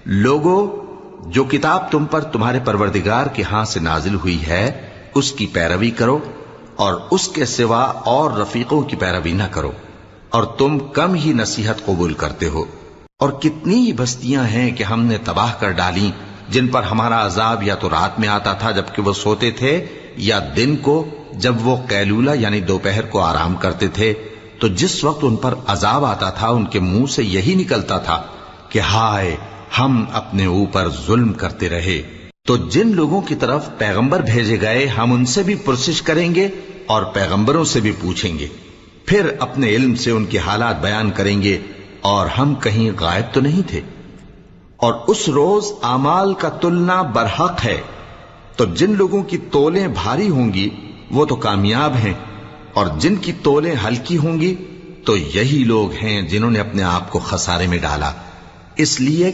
لوگو، جو کتاب تم پر تمہارے پروردگار کے ہاں سے نازل ہوئی ہے اس کی پیروی کرو اور اس کے سوا اور رفیقوں کی پیروی نہ کرو، اور تم کم ہی نصیحت قبول کرتے ہو۔ اور کتنی ہی بستیاں ہیں کہ ہم نے تباہ کر ڈالی جن پر ہمارا عذاب یا تو رات میں آتا تھا جبکہ وہ سوتے تھے، یا دن کو جب وہ قیلولہ یعنی دوپہر کو آرام کرتے تھے، تو جس وقت ان پر عذاب آتا تھا ان کے منہ سے یہی نکلتا تھا کہ ہائے، ہم اپنے اوپر ظلم کرتے رہے۔ تو جن لوگوں کی طرف پیغمبر بھیجے گئے ہم ان سے بھی پرسش کریں گے اور پیغمبروں سے بھی پوچھیں گے، پھر اپنے علم سے ان کے حالات بیان کریں گے، اور ہم کہیں غائب تو نہیں تھے۔ اور اس روز اعمال کا تلنا برحق ہے، تو جن لوگوں کی تولیں بھاری ہوں گی وہ تو کامیاب ہیں، اور جن کی تولیں ہلکی ہوں گی تو یہی لوگ ہیں جنہوں نے اپنے آپ کو خسارے میں ڈالا، اس لیے کہ